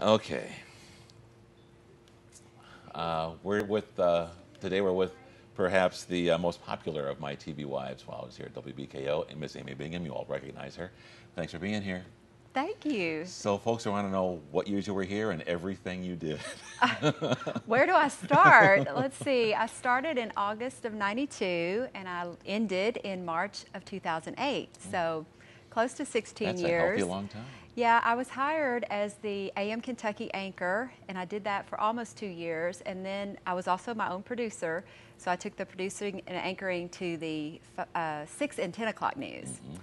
Okay. Today we're with perhaps the most popular of my TV wives while I was here at WBKO, and Miss Amy Bingham. You all recognize her. Thanks for being here. Thank you. So folks want to know what years you were here and everything you did. Where do I start? Let's see. I started in August of '92 and I ended in March of 2008. So close to 16 That's years. a healthy long time. Yeah, I was hired as the AM Kentucky anchor, and I did that for almost 2 years. And then I was also my own producer, so I took the producing and anchoring to the 6 and 10 o'clock news. Mm-hmm.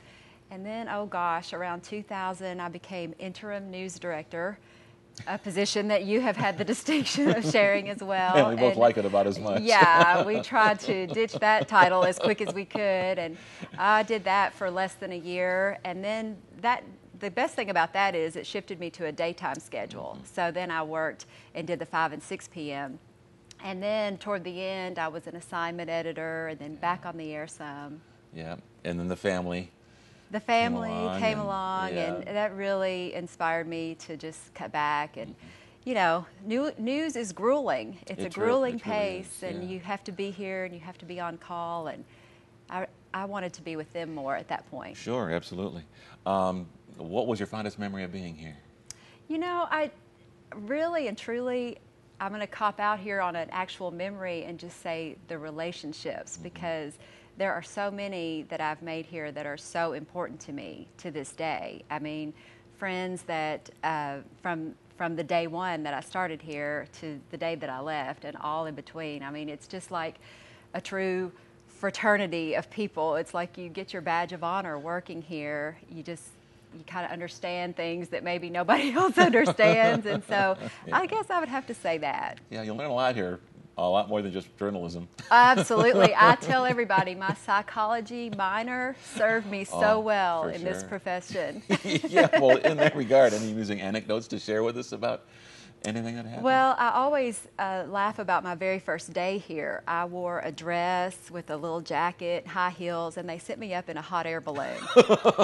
And then, oh gosh, around 2000, I became interim news director, a position that you have had the distinction of sharing as well. And we both like it about as much. Yeah, we tried to ditch that title as quick as we could, and I did that for less than a year. And then the best thing about that is it shifted me to a daytime schedule. Mm-hmm. So then I worked and did the 5 and 6 p.m. And then toward the end, I was an assignment editor, and then back on the air some. Yeah, and then the family. The family came along, yeah. and that really inspired me to just cut back. And, you know, news is grueling. It's a grueling pace, really is, yeah. and you have to be here, and you have to be on call. And I wanted to be with them more at that point. Sure, absolutely. What was your fondest memory of being here? You know, I really and truly, I'm going to cop out here on an actual memory and just say the relationships, because there are so many that I've made here that are so important to me to this day. I mean, friends that from the day one that I started here to the day that I left, and all in between. I mean, it's just like a true fraternity of people. It's like you get your badge of honor working here. You kind of understand things that maybe nobody else understands. And so yeah. I guess I would have to say that. Yeah, you'll learn a lot here. A lot more than just journalism. Absolutely. I tell everybody my psychology minor served me so well in this profession. Yeah, well, in that regard, any amusing anecdotes to share with us about anything that happened? Well, I always laugh about my very first day here. I wore a dress with a little jacket, high heels, and they sent me up in a hot air balloon.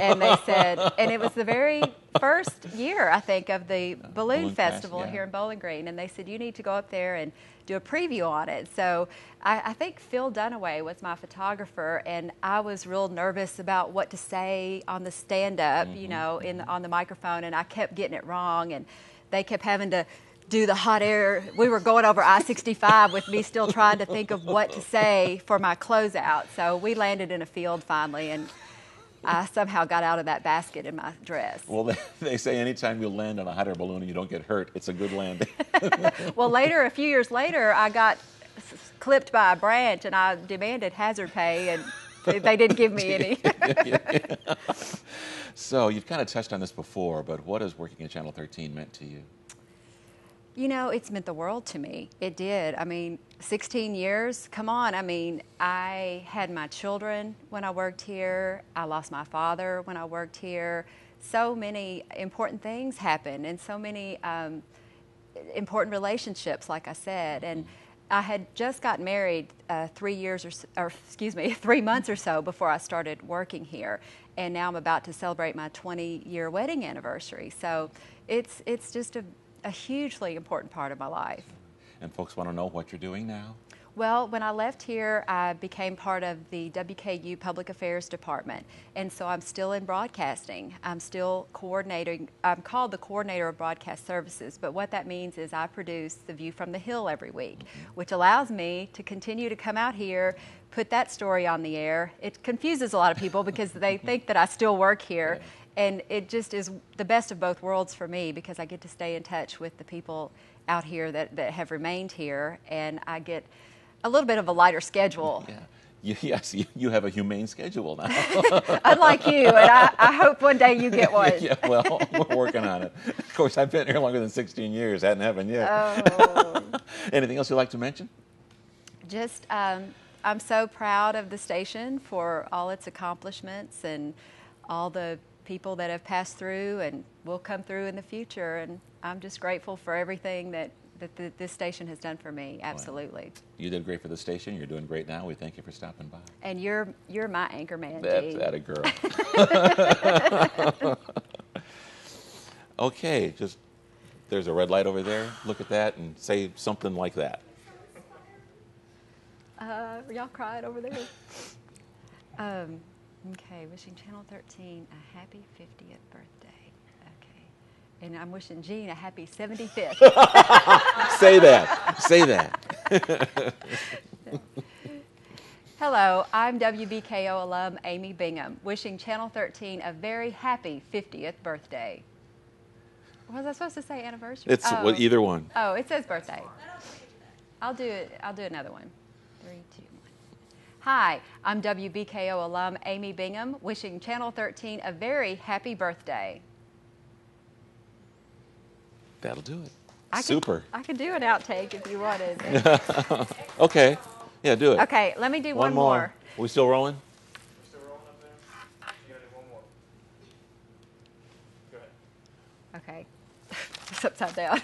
And they said, and it was the very first year, I think, of the balloon festival here in Bowling Green. And they said, you need to go up there and do a preview on it. So I think Phil Dunaway was my photographer, and I was real nervous about what to say on the stand-up, you know, on the microphone, and I kept getting it wrong, and they kept having to do the hot air. We were going over I-65 with me still trying to think of what to say for my closeout. So we landed in a field finally, and I somehow got out of that basket in my dress. Well, they say anytime you land on a hot air balloon and you don't get hurt, it's a good landing. Well, a few years later, I got clipped by a branch, and I demanded hazard pay, and they didn't give me any. So you've kind of touched on this before, but what has working at Channel 13 meant to you? You know, it's meant the world to me. It did. I mean, 16 years, come on. I mean, I had my children when I worked here. I lost my father when I worked here. So many important things happened, and so many important relationships, like I said. And I had just got married 3 months or so before I started working here. And now I'm about to celebrate my 20-year wedding anniversary. So it's just a hugely important part of my life. And folks want to know what you're doing now? Well, when I left here, I became part of the WKU Public Affairs Department, and so I'm still in broadcasting. I'm still coordinating. I'm called the Coordinator of Broadcast Services, but what that means is I produce The View from the Hill every week, which allows me to continue to come out here, put that story on the air. It confuses a lot of people because they think that I still work here. Yeah. And it just is the best of both worlds for me, because I get to stay in touch with the people out here that have remained here, and I get a little bit of a lighter schedule. Yeah. Yes, you have a humane schedule now. Unlike you, and I hope one day you get one. Yeah, well, we're working on it. Of course, I've been here longer than 16 years. Hadn't happened yet. Oh. Anything else you'd like to mention? Just, I'm so proud of the station for all its accomplishments and all the people that have passed through and will come through in the future, and I'm just grateful for everything that this station has done for me. Absolutely. Wow. You did great for the station. You're doing great now. We thank you for stopping by. And you're my anchor man, That's that a girl. Okay, just there's a red light over there. Look at that and say something like that. Y'all cried over there? Okay, wishing Channel 13 a happy 50th birthday. Okay. And I'm wishing Gene a happy 75th. Say that. Say that. Hello, I'm WBKO alum Amy Bingham, wishing Channel 13 a very happy 50th birthday. Was I supposed to say anniversary? It's either one. Oh, it says birthday. I'll do another one. 3, 2, 1. Hi, I'm WBKO alum Amy Bingham, wishing Channel 13 a very happy birthday. That'll do it. I Super. I could do an outtake if you wanted. Okay. Yeah, do it. Okay, let me do one more. We still rolling? We're still rolling up there. You gotta do one more. Go ahead. Okay. It's upside down.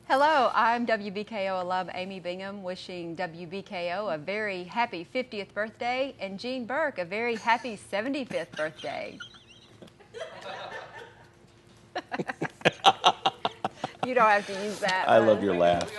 Hello, I'm WBKO alum Amy Bingham, wishing WBKO a very happy 50th birthday and Gene Burke a very happy 75th birthday. You don't have to use that. I love your laugh.